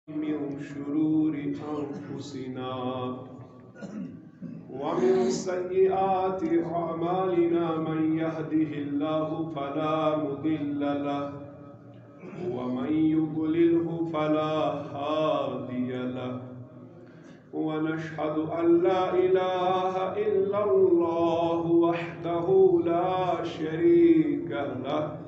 من شرور أنفسنا ومن سيئات أعمالنا من يهده الله فلا مضل له ومن يضلله فلا هادي له ونشهد أن لا إله إلا الله وحده لا شريك له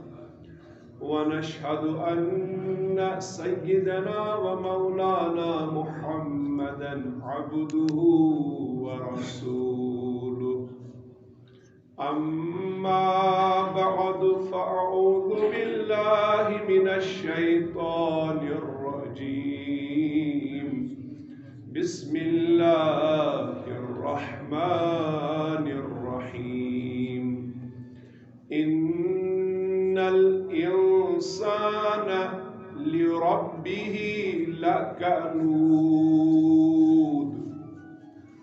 ونشهد أن سيدنا ومولانا محمدا عبده ورسوله أما بعد فأعوذ بالله من الشيطان الرجيم بسم الله الرحمن الرحيم إن الإنسان لربه لكنود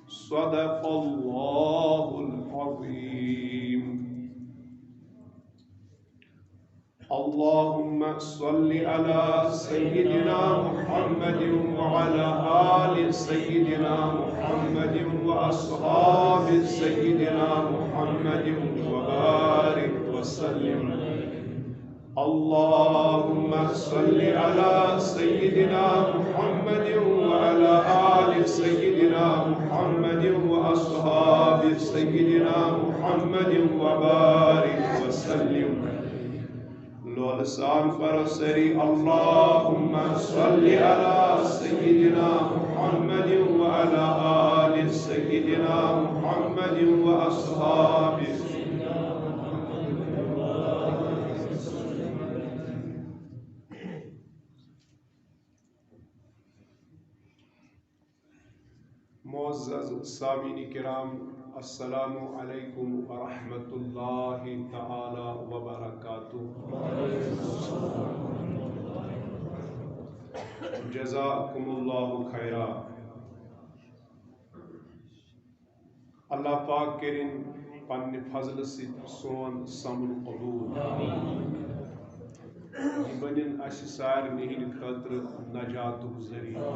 صدق الله العظيم اللهم صل على سيدنا محمد وعلى آل سيدنا محمد وأصحاب سيدنا محمد وبارك وسلم اللهم صل على سيدنا محمد وعلى آل سيدنا محمد وأصحاب سيدنا محمد وبارك وسلم لسان پر سری اللهم صل على سيدنا محمد وعلى آل سيدنا محمد وأصحاب معزز سامعین کرام السلام علیکم ورحمۃ اللہ تعالی وبرکاتہ جزاکم اللہ خیرا اللہ پاک کرن پنہ فضل سون سمن قبول یہ بنن اس سارنی ہند خاطر نجات ذریعہ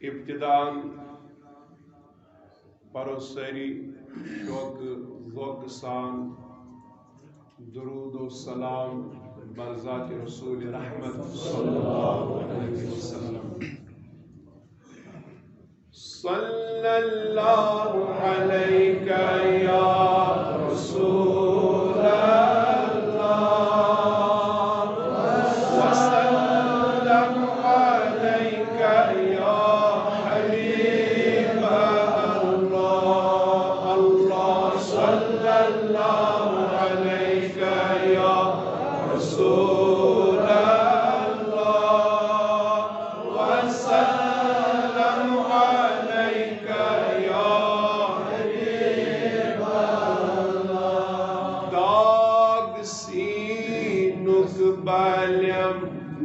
ابتداءً پرو ساری شوق ذوق سان درود و سلام بر ذات رسول رحمت صلی اللہ علیہ وسلم صلی اللہ علیہ یا رسول اللہ وسلم علیہ یا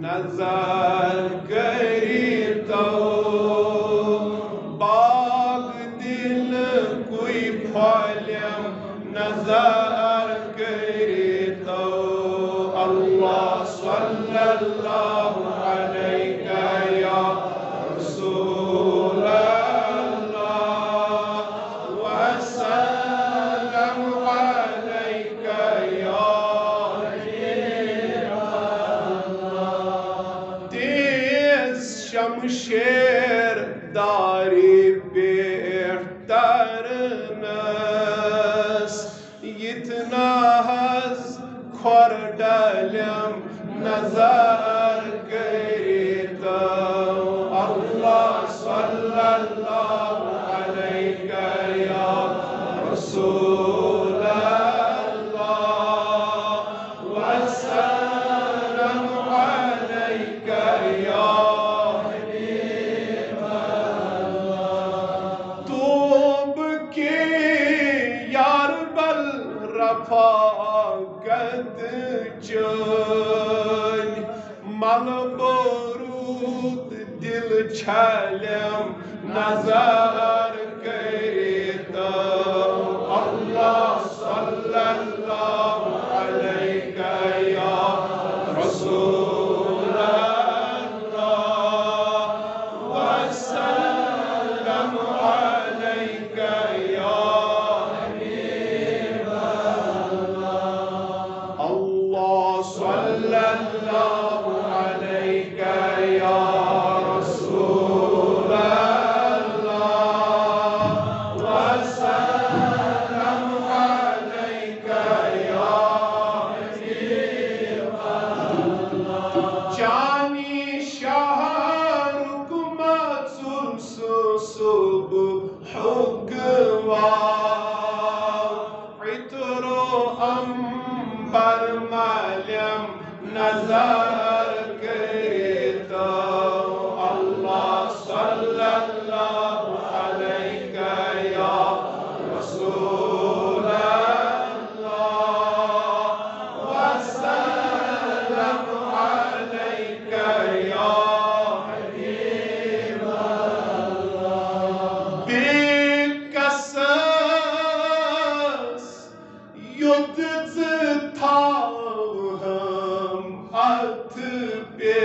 نظر کریتو باغ دل کوئی پھالیم نظر کریتو اللہ صلی اللہ علیہ یا رسول اللہ وسلم علیہ یا شمشیر داری بہترنس یتنا حز کھور ڈالیم نظر کریتا اللہ صلی اللہ علیہ یا رسول اللہ وسلم علیہ یا رفاقت چن مل برود دل چھلم نظر کریتا اللہ صلی اللہ علیہ یا رسول الله عليك يا رسول الله وسلم عليك يا حبيب الله جاني شهر كمات صبح عطر أنبر ملم نظر کرتا اللہ صلی اللہ علیہ یا رسول اللہ وسلم علیک یا حبیب اللہ بقصص یدز تاوهم ات پہ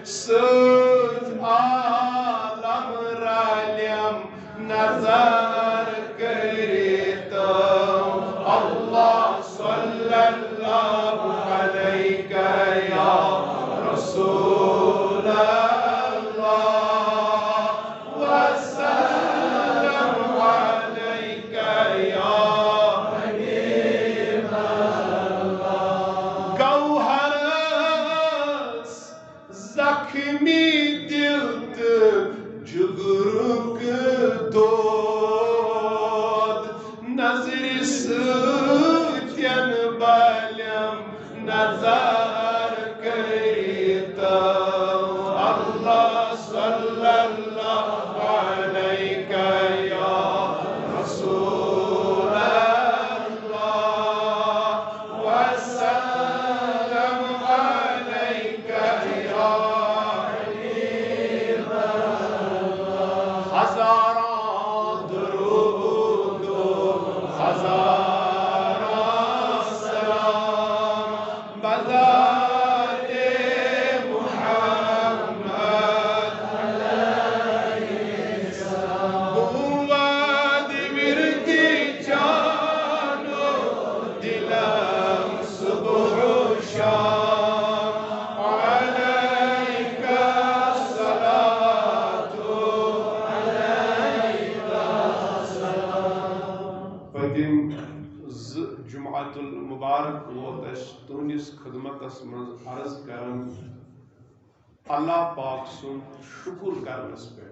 سوز عالم رالیم نظر کرتا اللہ صلی اللہ علیہ یا رسول اللہ وسلم علیک یا حبیب اللہ گوہرس زخمی دل جگرک دود نظر ستین بالیم نظر کرتا اللہ صلی اللہ علیہ یا رسول اللہ وسلم علیک یا حبیب اللہ ہزاراں درود و ہزاراں سلام بذات محمد علیہ السلام بود وردی جان و دلم صبح و شام علیک الصلاة علیک السلام پتم جمعۃ المبارک ووت اس تہندس خدمتس مز عرض کرن اللہ پاک سن شکر کرنس پہ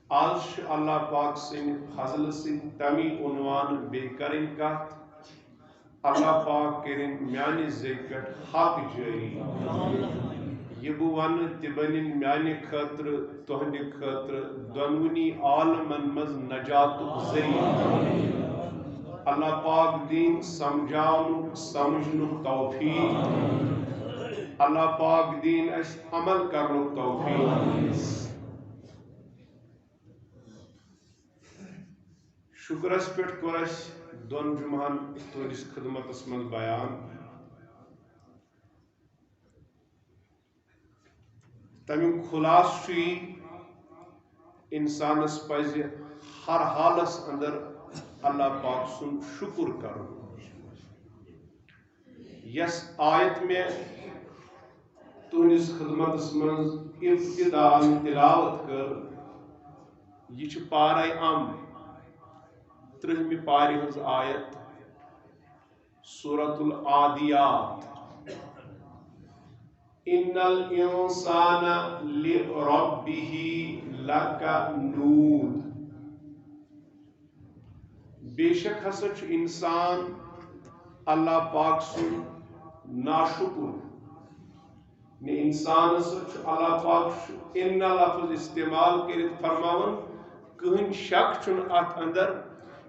آج اللہ پاک سن فضل سے تمی عنوان بے کرن کت اللہ پاک کرن میانہ زیگ پہ حق جاری یہ بہ ون تہ بنن میانہ خاطر تہند خاطر دونونی عالمن مز نجات ذریعہ اللہ پاک دین سمجھاؤنک سمجھنک توفیق اللہ پاک دین اس عمل کرنک توفیق شکرس پہ کور اس دون جمعن تہندس خدمتس مز بیان تمیک خلاص انسانس پزِ ہر حالس اندر اللہ پاک سن شکر کرن یس آیت میں تہندس خدمتس مز ابتداء تلاوت کر یہ پارہ ام 30 پارہ ہز آیت سورۃ العادیات ان الانسان لربه لکنود بے شک ہسا انسان اللہ پاک سن ناشکر نے انسان اللہ پاک ان لفظ استعمال کرت فرماون کہن شک چھ ات اندر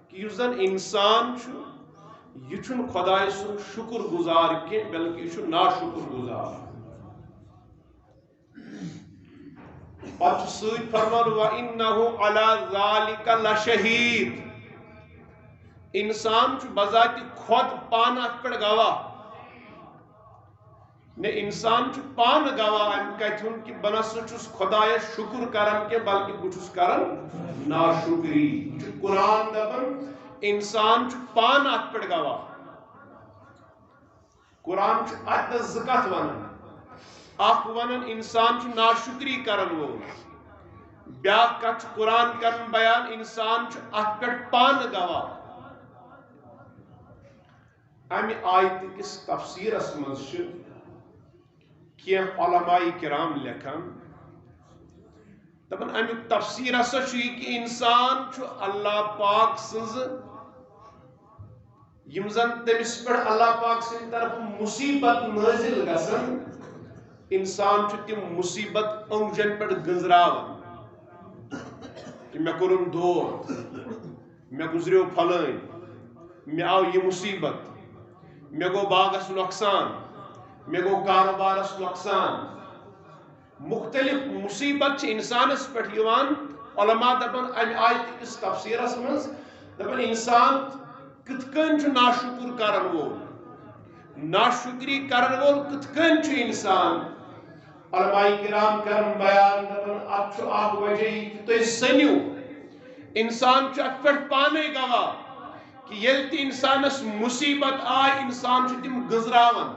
کہ یس زن انسان یہ خدائے سن شکر گزار کی بلکہ یہ ناشکر گزار پتہ سۭتۍ فرمان وَإِنَّهُ عَلَى ذَلِكَ لَشَهِيدٌ انسان بذات خود پان ات پہ گواہ نے انسان پان گواہ ام کتن کہ بہ نسا چھس خدایس شکر کران کہ بلکہ بہ کران ناشکری قرآن دپان انسان پان ات پہ گواہ قرآن اتنس زکت ونان اخ ونان انسان ناشکری کرن وول بیا کت قرآن کرن بیان انسان ات پہ پان گواہ امہ آیت کس تفسیرس مز کی علماء کرام لکھان دپان امیک تفسیر ہسا کہ انسان اللہ پاک سنز یم زن تمس پہ اللہ پاک سن طرف مصیبت نازل گسن انسان تم مصیبت اونجن پہ گنزراون کہ مے کورم دود مے گزریو پھلائن مے آو یہ مصیبت مے گو باغس نقصان مے گو کاروبارس نقصان مختلف مصیبت انسانس پہ علماء دپان امہ آیت کس تفسیرس مز دپان انسان کت کن ناشکر کرن وول ناشکری کرن وول کت کن انسان علماء کرام کرن بیان دپان ات اخ وجہ کہ تھی سنیو انسان ات پہ پانے گواہ کہ یل تہ انسانس مصیبت آئی انسان تم گزراون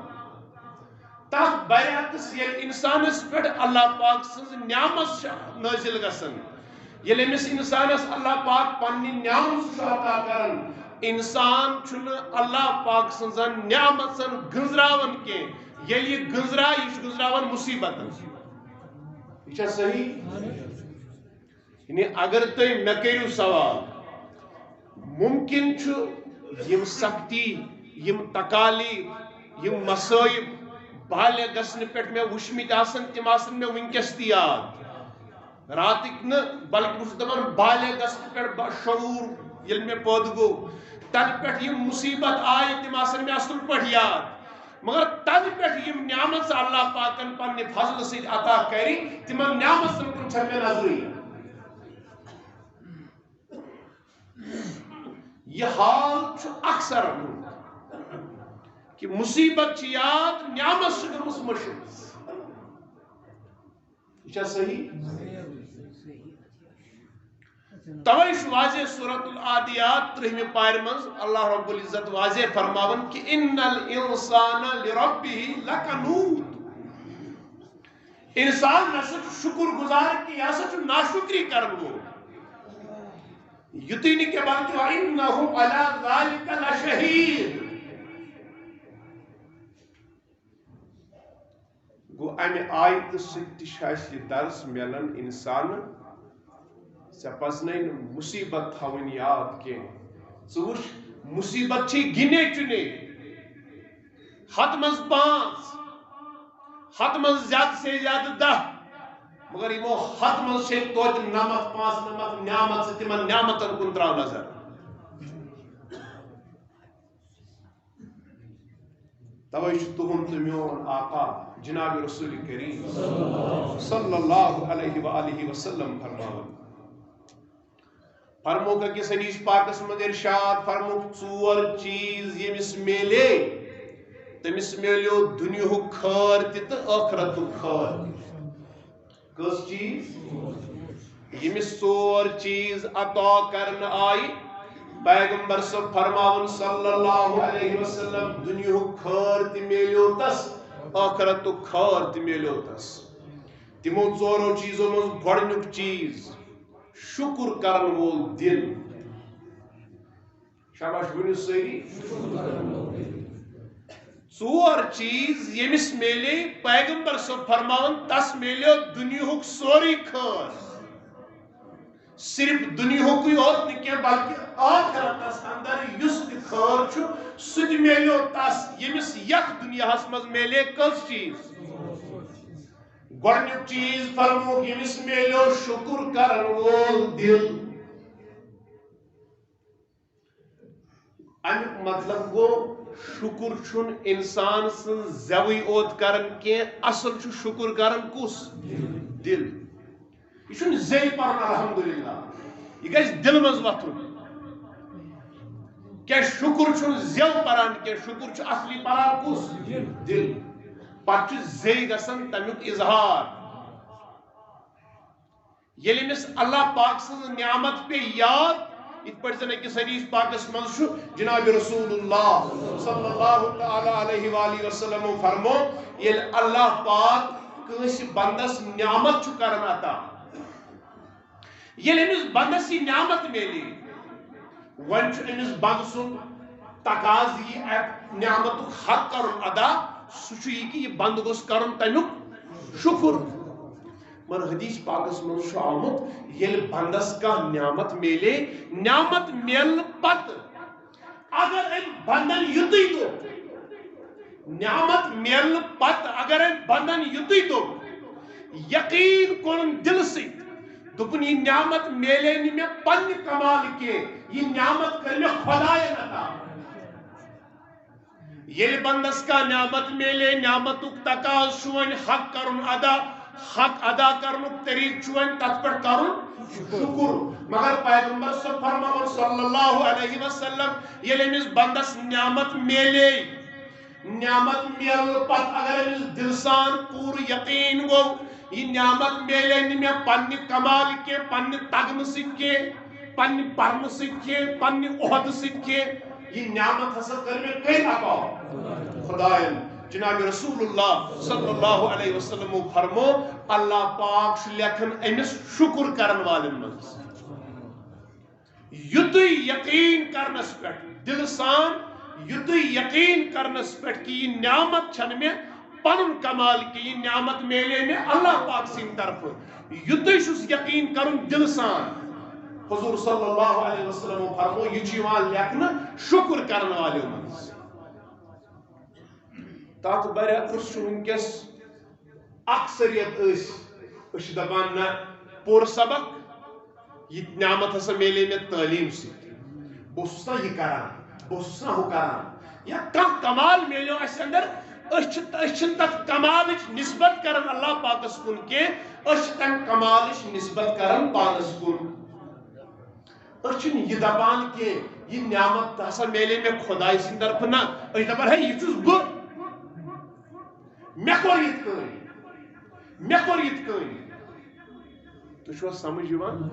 تک برعکس یل انسانس پہ اللہ پاک سن نعمت نازل گسن یل امس انسانس اللہ پاک پنہ نعمت عطا کرن انسان اللہ پاک سن نعمت سن گنزراون کی یل یہ گنزرا یہ گنزراون مصیبت یہ صحیح یعنی اگر تھی مے کرو سوال ممکن یم سختی یم تکالیف یم مسائب بالغ گھن پہ مے وچمت تم مے ونکس تہ یاد راتک نا بلکہ بہت دپان بالغ گھن پہ شعور یل مے پود گو تل پہ یم مصیبت آئی تم مے اصل پہ یاد مگر تل پہ یم نعمت اللہ پاکن پنہ فضل ست عطا کری تمن نعمت کن چھ مے نظری یہ حال اکثر کہ مصیبت یاد نعمت گمس مشہور یہ صحیح توے واضح سورۃ العادیات 30 پار مز اللہ رب العزت واضح فرماون کہ ان الانسان لربه لکنود انسان نہ شکر گزار کی یا سچ ناشکری کرن وہ یتی نہیں کہ بلکہ وَإِنَّهُ عَلَى ذَلِكَ لَشَهِيدٌ گو امہ آیت ست درس ملن انسان ژے پزنی مصیبت تھاون یاد کی وچ مصیبت چھ گنے چنے ہتھ مز 5 ہتھ مز زیادہ سے زیادہ 10 مگر یمو ہتھ مز چھ توت نمت 5 نمت نعمت سے تمن نعمتن کن تراو نظر توے تہن تو میون آقا جناب رسول کریم صلی اللہ علیہ وآلہ وسلم فرمو کہ کس حدیث پاکس مند ارشاد فرمو 4 چیز یمس میلے تمس میلیو دنیا خیر تہ آخرت خیر کس چیز یمس 4 چیز عطا کرن آئی پیغمبر صاحب فرماون صلی اللہ علیہ وسلم دنیا خیر تہ میلیو تس آخرت خیر تہ میلیو تس تمو 4 چیزوں مز گۄڈنیُک چیز شکر کرن وول دل شاباش ونیو سری 4 چیز یمس میلے پیغمبر صاحب فرماون تس میلیو دنیا سوری خیر صرف دنیا یوت نہ بلکہ آخرتس اندر یس خیر سہ میلیو تس یمس یتھ دنیا مز میلے کس چیز گۄڈنیُک چیز فرمو یمس میلیو شکر کرن وول دل امیک مطلب گو شکر چھن انسان سن زوی اوت کرن کی اصل چھ شکر کرن کس دل یہ چھن زی پرن الحمدللہ یہ گژھِ دل مز وتھن کیا شکر چھن زیو پران کی شکر چھ اصلی پران کس دل پتہ زی گژھن تمیک اظہار یل امس اللہ پاک سن نعمت پہ یاد ات پٹ زن اکس حدیث پاکس منز چھُ جناب رسول اللہ صلی اللہ تعالی علیہ وآلہ وسلم فرمو یل اللہ پاک کس بندس نعمت چھُ کرن عطا یل امس بندس یہ نعمت میلی ون امس بند سن تقاض یہ نعمت حق کرن ادا سہ یہ بند گوس کرن تمیک شکر مگر حدیث پاکس منز آمت یل بندس کا نعمت میلے نعمت میل پت اگر ام بندن یتی تو نعمت میل پت اگر ام بندن یتی تو یقین کن دل سے دپن یہ نعمت میلے نی میں پن کمال کے یہ نعمت کر میں خدای عطا یل بندس کا نعمت میلے نعمتک تقاض چھُ حق کرن ادا حق ادا کرنک طریق چھُ تت پہ کرن شکر مگر پیغمبر صلی فرماون صلی اللہ علیہ وسلم یل امس بندس نعمت میلے نعمت میل پت اگر امس دل سان پور یقین گو یہ نعمت میلے نی میں پنہ کمال کے پنہ تگن سک کے پنہ پرن سک کے پنہ عہد سک کے یہ نعمت حاصل کر میں کئی عطا خدائن جناب رسول اللہ صلی اللہ علیہ وسلم فرمو اللہ پاک چھ لیکھن امس شکر کرن والن منز یتی یقین کرنس پہ دل سان یتی یقین کرنس پہ کہ یہ نعمت چھن میں پنن کمال کی یہ نعمت میلے میں اللہ پاک سن طرف یتی چھس یقین کرن دل سان حضور صلی اللہ علیہ وسلم فرمو یہ چیوان لیکن شکر کرن والے منز تات برعکس ونکس اکثریت اس دپان نا پور سبق یہ نعمت ہسا میلے میں تعلیم سی بہس نا یہ کران بہس نا ہو کران یا کم کمال میلو اس اندر تک کمالچ نسبت کرن اللہ پاکس کن کے تم کمالچ نسبت کرن پانس کن یہ دپان کہ یہ نعمت ہسا میلے میں خدای سن طرف نا دپان ہے یہ چھس بہ مے کور یت کن تو چھو سمجھ یوان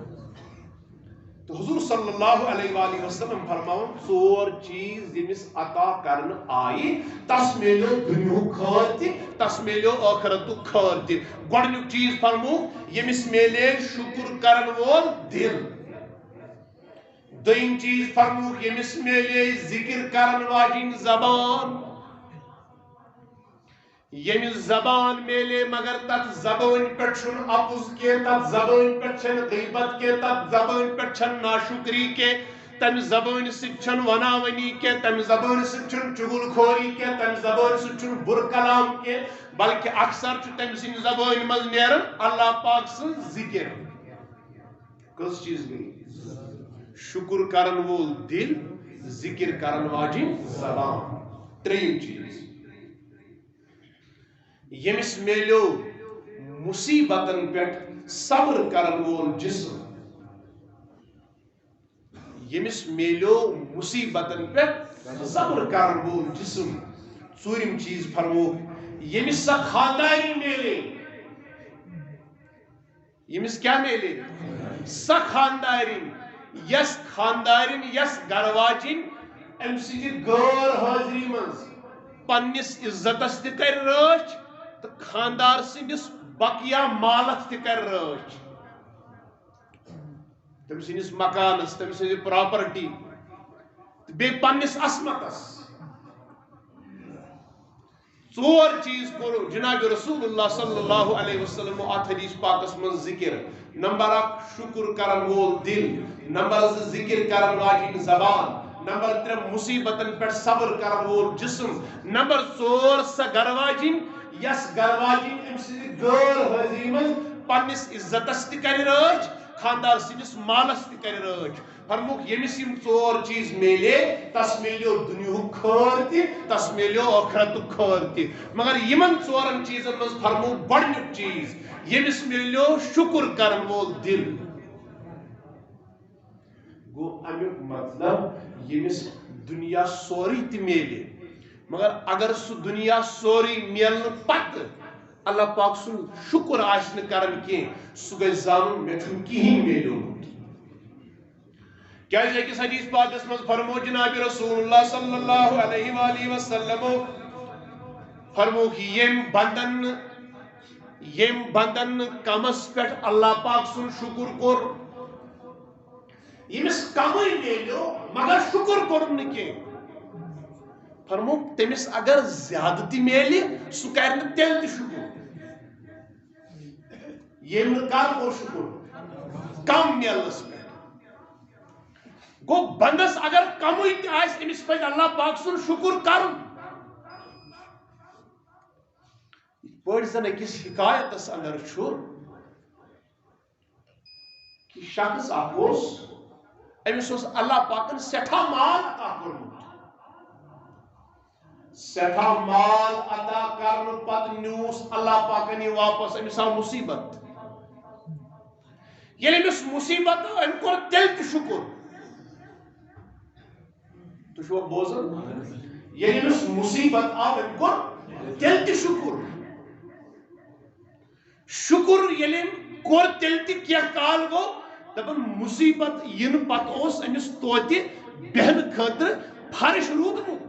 تو حضور صلی اللہ علیہ وآلہ وسلم فرماون ژور چیز یمس عطا کرن آئی تس میلو دنیا خیر تہ تس میلو آخرت خیر تہ گۄڈنیُک چیز فرمو یمس میلے شکر کرن وول دل دویم چیز فرمو یمس میلے ذکر کرن واجن زبان یمس زبان میلے مگر تت زبان پہ چھن اپز کے تت زبان پہ چھن غیبت کے تت زبان پہ چھن ناشکری کے تم زبان سک چھن وناونی کے تم زبان سک چھن چغل خوری کے تم زبان سک چھن بر کلام کے بلکہ اکثر چھ تم سن زبان مز نیرن اللہ پاک سن ذکر کس چیز گئی شکر کرن وول دل ذکر کرن واجن زبان تریم چیز یمس میلو مصیبتن پہ صبر کرن وول جسم یمس میلو مصیبتن پہ صبر کرن وول جسم ژورم چیز فرمو یمس سا خانداری میلے یمس کیا میلے سا خاندارین یس خاندارین یس گرواجن ام سنجھ غیر حاضری منز پنس عزتس تہ کر رچ تو خاندار سندس بقیہ مالس تہ کر رچ تم سندس مکانس تم سندس پراپرٹی بے پنس عصمتس ژور چیز کرو جناب رسول اللہ صلی اللہ علیہ وسلم ات حدیث پاکس من ذکر نمبر 1 شکر کرن وول دل نمبر 2 ذکر کرن واجن زبان نمبر 3 مصیبتن پہ صبر کرن وول جسم نمبر 4 سا گرواجن یس گرواجن ام سند غیر حاضری من پنس عزتس تہ کر رچ خاندار سندس مالس تہ کر رچ فرموک یمس یم ژور چیز میلے تس میلیو دنیا خیر تہ تس میلیو آخرت خیر تہ مگر یمن ژورن چیزن مز فرمو گۄڈنیُک چیز یمس میلیو شکر کرن وول دل گو امیک مطلب یمس دنیا سوری تہ میلے مگر اگر سہ دنیا سوری میلن پتہ اللہ پاک سن شکر آشن کرن کی سہ گژھِ زانُن مےٚ چھُنہٕ کِہیٖنۍ میلیومُت کیا اس حدیث پاک اس میں فرمو جناب رسول اللہ صلی اللہ علیہ وآلہ وسلم فرمو کہ یم بندن کمس پہ اللہ پاک سن شکر کور یمس کمی میلیو مگر شکر کور نکی فرمو تمس اگر زیادتی میلی سو کرن تیل تی شکر یم کار کور شکر کم میلس پہ گو بندس اگر کمی تی آئیس امس پہ اللہ پاک سن شکر کرن پڑھ زن اکس حکایت اس اندر چھو کہ شخص اکوس امس اس اللہ پاکن سٹھا مال عطا کرمت سٹھا مال عطا کرن پت نیوس اللہ پاکن یہ واپس امس آو مصیبت یعنی امس مصیبت ام کو دل کی شکر تو شو بوزن یعنی امس مصیبت آو ام کو دل کی شکر شکر یعنی کور تیل تی کیا کال گو دبن مصیبت ین پت اوس امس توتی بہن خاطر فرش رودمت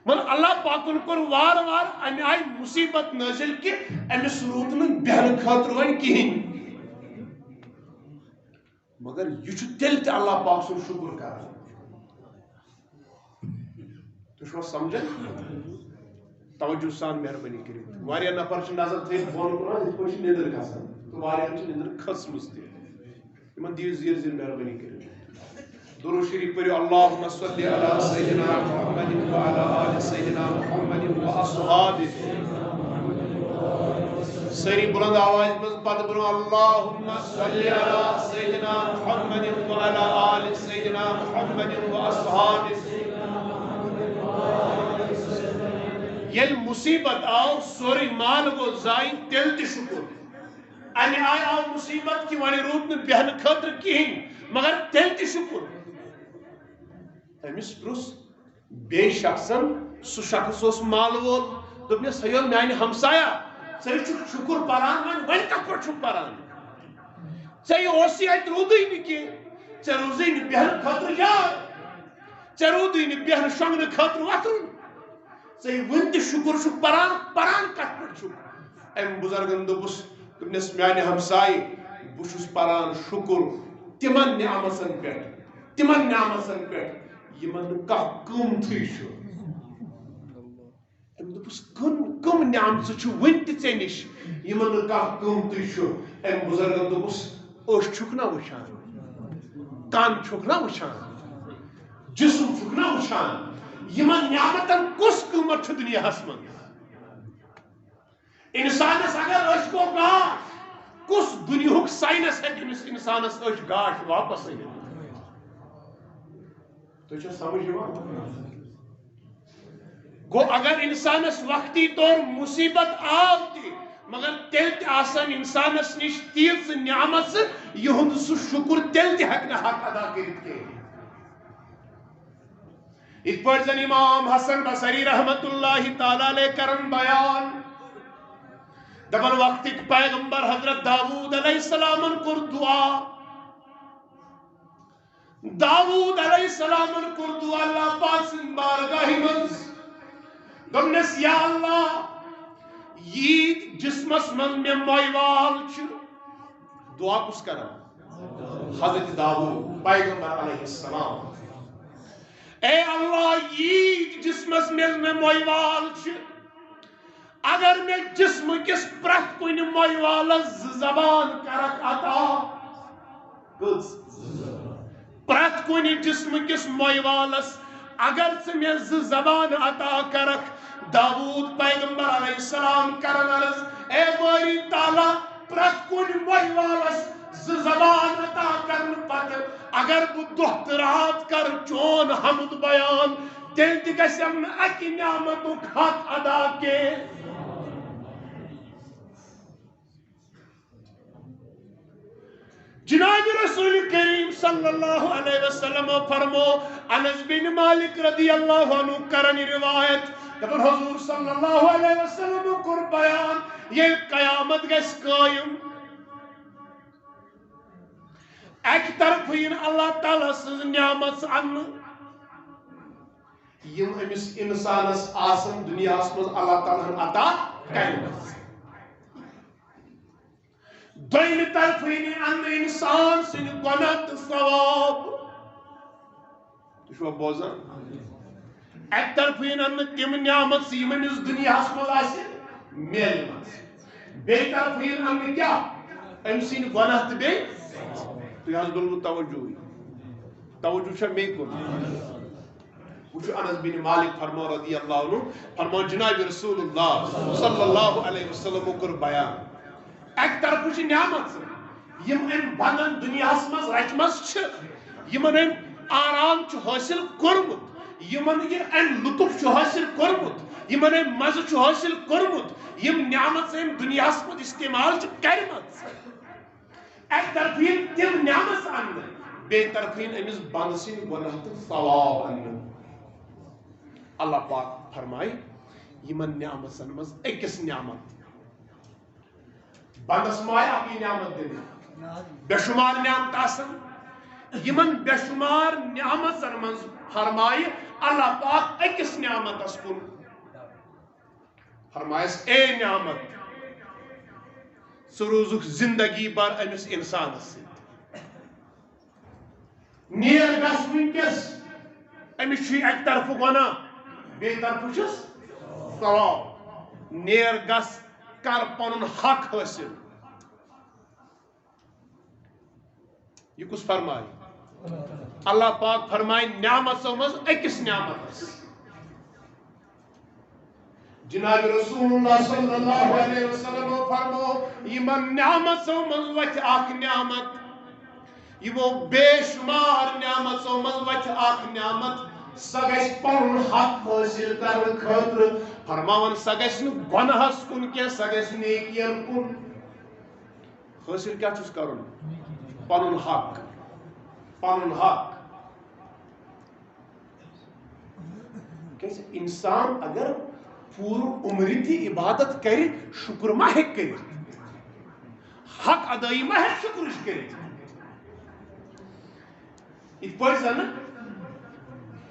من اللہ پاکن کور وار وار ام آئی مصیبت نازل کی امس رود بہن خاطر ون کہین مگر یہ تیل تی اللہ پاک سن شکر کر تو شو سمجھن توجہ سان مہربانی کریں واریا نفر چھ نظر تھے فون کران اس پوش نیدر کھسان تو واریا چھ نیدر کھسمس تھی یمن دیو زیر زیر مہربانی کریں درود شریف پڑھو اللهم صل علی سیدنا محمد وعلى آل سیدنا محمد واصحابہ سری بلند آواز میں پتہ بنو اللهم صل علی سیدنا محمد وعلى آل سیدنا محمد واصحابہ یل مصیبت آو سوری مال گو زائن تیل تی شکر انی آئی آو مصیبت کی وانی روت نے بہن خطر کہیں مگر تیل تی شکر امیس پروس بے شخصن سو شخص اس مال وول تو اپنے سیول میانی ہمسایا سری شکر پران ون کت پر چھو پران سی اوسی آئی رودی نکی سی روزی نی بہن خطر یار سی رودی نی بہن شنگن خطر وطن سی ونت شکر شو پران کت پر چھو ام بزرگن دوپس تمنس میانی ہمسائی بشس پران شکر تمن نعمتن پہ یمن کا کم تھی شو ام دوپس کم نعمت چھو ونت ژے نش یمن کا کم تھی شو ام بزرگن دوپس اوش چھکنا وچھان کان چھکنا وچھان جسم چھکنا وچھان یمن نعمتن کس قیمت چھ دنیا ہسمن انسانس اگر اش کو گاش کس دنیا سائنس ہے جنس انسانس اش گاش واپس ہے تو چھو سمجھ گو اگر انسانس وقتی طور مصیبت آتی مگر تیل تی آسان انسانس نش تیز نعمت یہند سو شکر تیل تی حق نہ حق ادا کرت کے اس پر زن امام حسن بصری رحمت اللہ تعالی علیہ کرن بیان دبر وقت پیغمبر حضرت داود علیہ السلام کر دعا داود علیہ السلام کر دعا اللہ پاک سن بارگاہ منز دمنس یا اللہ یہ جسمس من میں مویوال چھ دعا کس کرن حضرت داود پیغمبر علیہ السلام اے اللہ یہ جسمس میں مویوال چھ اگر میں جسم کس پرت کن مویوالس زبان کرک عطا پرت کن جسم کس مویوالس اگر سے میں زبان عطا کرک داود پیغمبر علیہ السلام کرن عرض اے باری تعالی پرت کن مویوالس زبان عطا کرن پت اگر بو دہت رات کر چون حمد بیان تیل تی گسم اکی نعمتو حق ادا کے جناب رسول کریم صلی اللہ علیہ وسلم فرمو انس بن مالک رضی اللہ عنہ کرنی روایت دبر حضور صلی اللہ علیہ وسلم کر بیان یہ قیامت گس قائم ایک طرف ین اللہ تعالیٰ سز نعمت ان یم امس انسانس آسن دنیا مز اللہ تعالیٰ عطا کرمز دویم طرف ین ان انسان سن گناہ تو ثواب تشوا بوزان ایک طرف ین ان تم نعمت یم امس دنیا مز آسن میلمز بی طرف ین ان کیا ام سن گناہ تو بی تو یہ دل توجہ چھ میں کن وچو انس بن مالک فرمو رضی اللہ عنہ فرمو جناب رسول اللہ صلی اللہ علیہ وسلم کر بیان ایک طرف چھ نعمت یم ام بندن دنیا مز رچمس چھ یمن ام آرام چھ حاصل کرمت یمن یہ ام لطف چھ حاصل کرمت یمن ام مزہ چھ حاصل کرمت یم نعمت ام دنیا مز استعمال چھ کرمت ایک طرفین تم نعمت ان بے طرفین امس بند سن گناہ تو ثواب ان اللہ پاک فرمائی یمن نعمت مز اکس نعمت بندس مایا اپنی نعمت دن بے شمار نعمت آسن یمن بے شمار نعمت مز فرمائی اللہ پاک اکس نعمت اس کن فرمائس اے نعمت سروزک زندگی بر امس انسان سے نیر گس ونکس امس ایک طرف گناہ بے طرف چھس ثواب نیر گس کر پن حق حاصل یہ کس فرمائی اللہ پاک فرمائی نعمت مز اکس نعمت جناب رسول اللہ صلی اللہ علیہ وسلم فرمو یمن نعمت مز وچ اخ نعمت یمو بے شمار نعمت مز وچ اخ نعمت سہ گژھِ پنُن حق حٲصِل کرنہٕ خٲطرٕ فرماوان سہ گژھِ نہٕ گۄنہس کُن کینٛہہ سہ گژھِ نیکین کُن حٲصِل کیٛاہ چھُس کرُن پنُن حق پنُن حق کیٛازِ انسان اگر پور عمر تھی عبادت کر شکر ما ہیک کر حق ادائی ما ہیک شکر کر ات پہ زن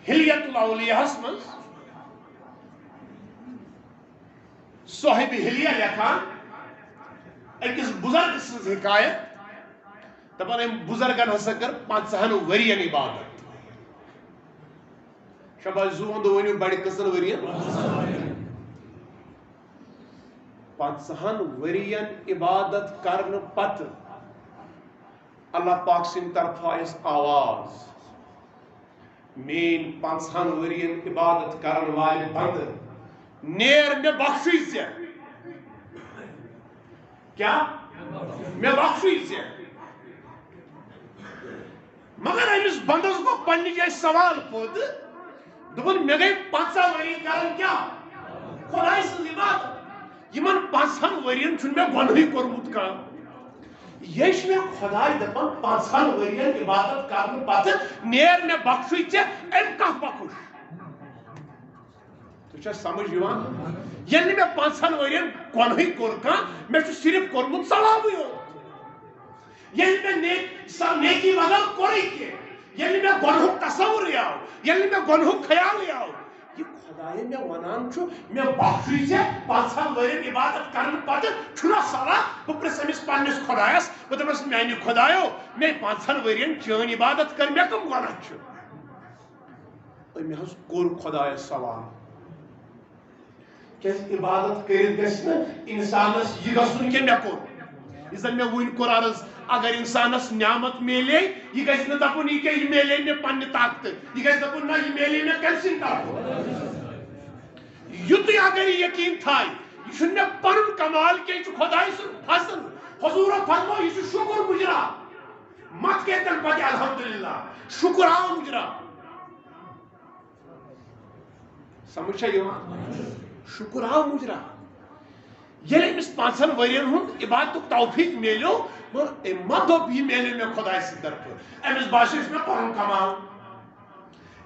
حلیت الاولیاء من صاحب حلیہ لکھان اکس بزرگ سن حکایت دپان ام بزرگن ہسا کر 50 ورین عبادت شباز زون دو ونیو بڑی کسن ورین 50 ورین عبادت کرن پت اللہ پاک سن طرف آئس آواز مین 50 ورین عبادت کرن والے بند نیر میں بخشی سے کیا میں بخشی سے مگر امس بندس کو پنہ جائے سوال پود دپن مے گئی 50 ورین کرن کیا خدای سن عبادت یمن 50 ورین چھن میں گناہی کورمت کا یہ میں خدای دپان 50 ورین عبادت کرن پتہ نیر میں بخشی ژے ام کھ بخش تو چھ سمجھ یوان یلی میں 50 ورین گناہی کور کا میں چھ صرف کورمت ثواب یوت یلی میں نیکی وغیر کوری کے یلی میں گناہ تصور یاو یلی میں گناہ خیال یاو یہ خدای میں ونان چھو میں بخشی سے 50 ورین عبادت کرن پتہ چھنا سوال بہ پرسمس پنس خدایس بہ دپس میانہ خدایو میں 50 ورین چون عبادت کر میں کم گناہ چھ میں ہس کور خدایس سوال کہ عبادت کرت گژھِ نہٕ انسانس یہ گژھُن کہ مے کور زن میں ون کور عرض اگر انسانس نعمت میلے یہ گژھِ نہٕ دپُن یہ کہ یہ میلے مے پنہ طاقت یہ گژھِ دپُن نہ یہ میلے مے کمہِ سٕنٛدِ طرفہٕ یُتُے اگر یہ یقین تھایہِ یہ چھُنہٕ مے پنُن کمال کینٛہہ یہ چھُ خداے سُنٛد فضل حضورو فرمو یہ چھُ شکر مجرا مت کہ تن پتہ الحمدللہ شکر آو مجرا سمجھ چھا یوان شکر آو مجرا ییٚلہِ أمِس 50 ورین ہُنٛد عبادتُک توفیق میلیو مگر أمۍ ما دوٚپ یہِ میلیو مےٚ خۄداے سٕنٛدِ طرفہٕ أمِس باسیو یہِ چھُ مےٚ پنُن کمال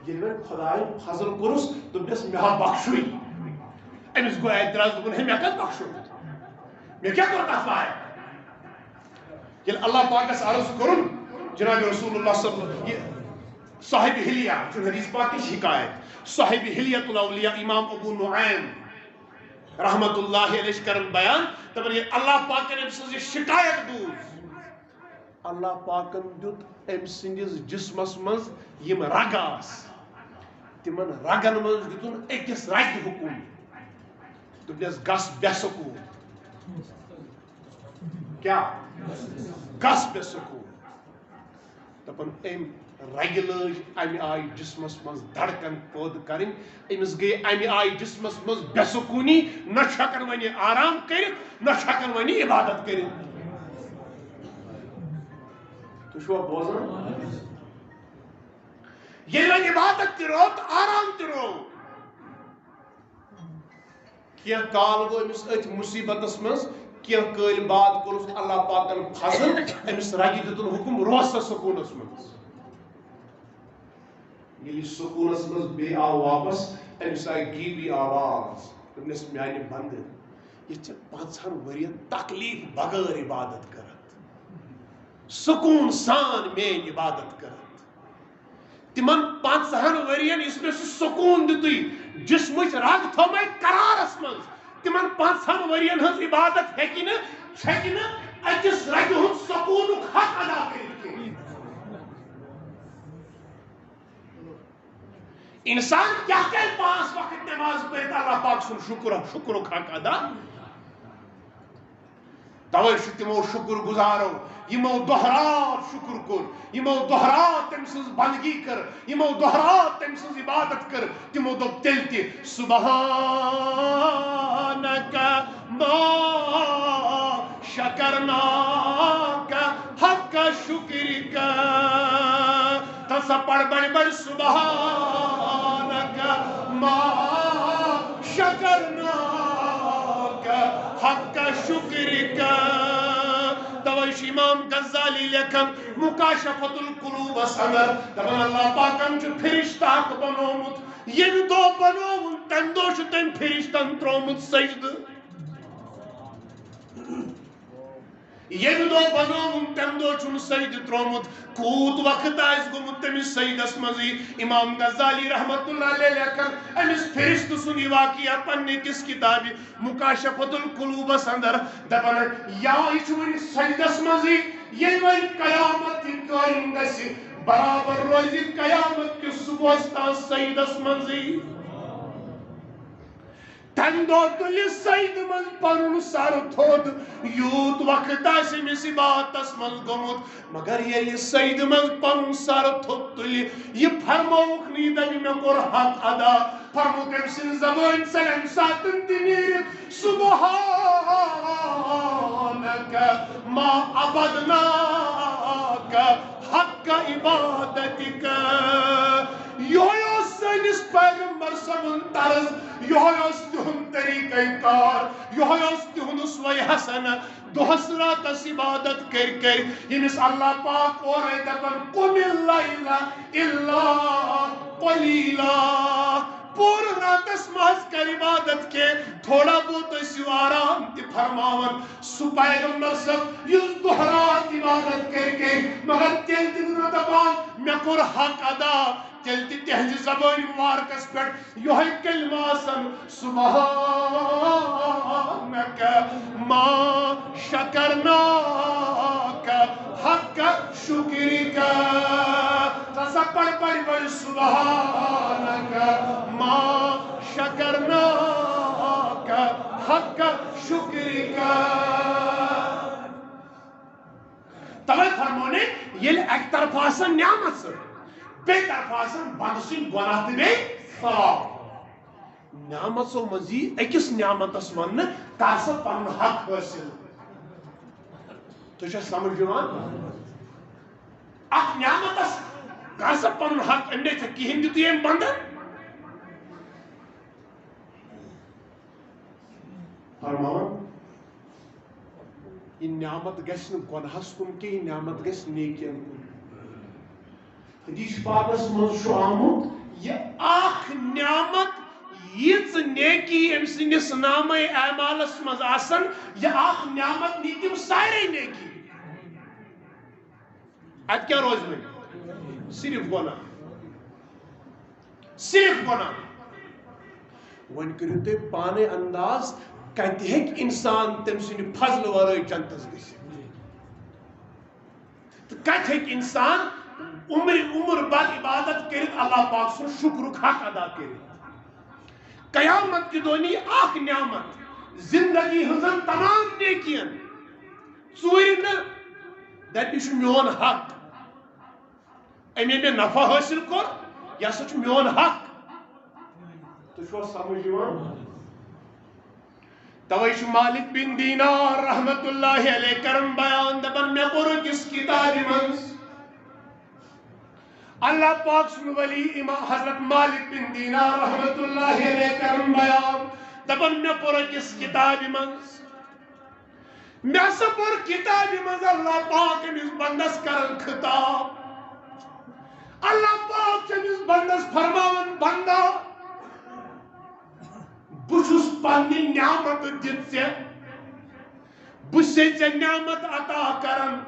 ییٚلہِ وۄنۍ خۄداین فضل کوٚرُس دوٚپنس مےٚ ہا بخشُے أمِس گوٚو اعتراض دوٚپُن ہے مےٚ کتھ بخشو مےٚ کیٛاہ کوٚر تتھ لایق ییٚلہِ اللہ پاکس عرض کوٚرُن جناب رسول اللہ صلی اللہ علیہ وسلم صاحب حلیہ جو حدیث پاک کی شکایت صاحب حلیۃ الاولیاء امام ابو نعیم رحمت اللہ علیہ کرن بیان تب یہ اللہ پاک نے امس شکایت بوز اللہ پاکن دیت ام سندس جسمس مز یم رگاس تمن رگن مز دتن اکس رگ حکم دپنس گس بے سکون کیا گس بے سکون دپن ام رگ لج امہ آئی جسمس مز دھڑکن پود کرن امس گئی امہ آئی جسمس مز بے سکونی نہ چھکن ونی آرام کرت نہ چھکن ونی عبادت کرت تو شو بوزن یہ لوگ عبادت ترو تو آرام ترو کیا کال گو امس ات مصیبتس مز کیا کل بعد کورس اللہ پاکن فضل امس رگی دتن حکم روس سکونس مز یلی سکونس مز بے آو واپس امس آئی گیبی آواز امس میانہ بند یہ 5 ورین تکلیف بغیر عبادت کرت سکون سان مین عبادت کرت تمن 5 ورین اس میں سکون دتی جسمچ رگ تھومے قرارس من تمن 5 ورین ہز عبادت ہیکن اکس رگ ہند سکون حق ادا کرت انسان کیا کہ 5 وقت نماز پڑھت اللہ پاک سن شکر حق ادا توے تمو شکر گزارو یمو دہرات شکر کور یمو دہرات تم سز بندگی کر یمو دہرات تم سز عبادت کر تمو دو تل تی سبحانک ما شکرناک حق شکرک تسا پڑھ بڑ سبحانک ما شکرناک حق شکرک توش امام غزالی لکھن مکاشفت القلوب سنر دبن اللہ پاکن چھ فرشتہ بنومت یم دو بنومن تم دو چھ تم فرشتن ترومت سجد یم دو بنومن تم دو چھ سجد ترومت کوت وقت آس گومت تمس سجدس مزی امام غزالی رحمت اللہ علیہ لکھن امس فرشت سن واقعہ پنہ کس کتاب مکاشفت القلوب اندر دپن یا یہ سجدس مزی یہ قیامت قائم گژھِ برابر روزِ قیامت کس صبحس تان سجدس مزی تم دو تل سجد من پن سر تھود یوت وقت آس امس عبادتس من گومت مگر یل سجد من پن سر تھود تل یہ فرموک نی دپہ مے کور حق ادا فرموک ام سن زبان سلام ساتن تنیرت سبحانک ما عبدناک حق عبادتک یہ سنس پیغمبر صبن طرز یہ تہن طریقہ کار یہ تہن اسوہ حسن دہس راتس عبادت کر یمس اللہ پاک اور دپن قم اللیل الا قلیلا پور راتس مز کر عبادت کے تھوڑا بہت اسو آرام تہ فرماون سہ پیغمبر صاحب اس دہرات عبادت کر مگر تیل تہ دپان مے کور حق ادا تیل تہ تہذ زبان مبارکس پہ یہ کلمہ آسن سبحانک ما شکرناک حق شکرک تسا پڑھ سبحانک ما شکرناک حق شکرک توے فرمونے یل ایک طرف آسن نعمت سے بے طرف آسن بند سن گناہ تہ بے ثواب نعمت سو مزی اکس نعمتس من کر سا پن حق حاصل تو سمجھ جوان اک نعمتس کر سا پن حق امنے تھا کہین دیتی ہے بندن فرماؤں یہ نعمت گھس گناہس کن کی نعمت گھس نیکین کن حدیث پاکس مز آمت یہ اخ نعمت یہ نیکی ام سندس نام اعمالس مز آسن یہ اخ نعمت نیتم سارے نیکی ات کیا روز میں صرف گناہ صرف گناہ ون کرو تھی پانے انداز کتہ ہیک انسان تم سن فضل ورائے جنتس گژھتھ تو کتہ ہیک انسان عمر بھر عبادت کرت اللہ پاک سن شکر حق ادا کرت قیامت کی دونی اخ نعمت زندگی ہزن تمام نیکین ژوٗرِ نہٕ دپہِ یہِ چھُ میون حق أمۍ مےٚ نفع حٲصِل کوٚر یہِ ہسا چھُ میون حق تُہۍ چھُوا سمجھ یِوان توے چھُ مالک بن دینار رحمت اللہ علیہ کرن بیان دپان مےٚ پوٚر أکِس کِتابہِ منٛز اللہ پاک سُنٛد ولی امام حضرت مالک بن دینار رحمت اللہ علیہ کرن بیان دپان مےٚ پوٚر أکِس کِتابہِ منٛز مےٚ ہسا پوٚر کِتابہِ منٛز اللہ پاک أمِس بندس کرن خطاب اللہ پاک چھُ أمِس بندس فرماوان بندا بہٕ چھُس پننہِ نعمت دِتھ ژےٚ بہٕ چھُسے ژےٚ نعمت عطا کران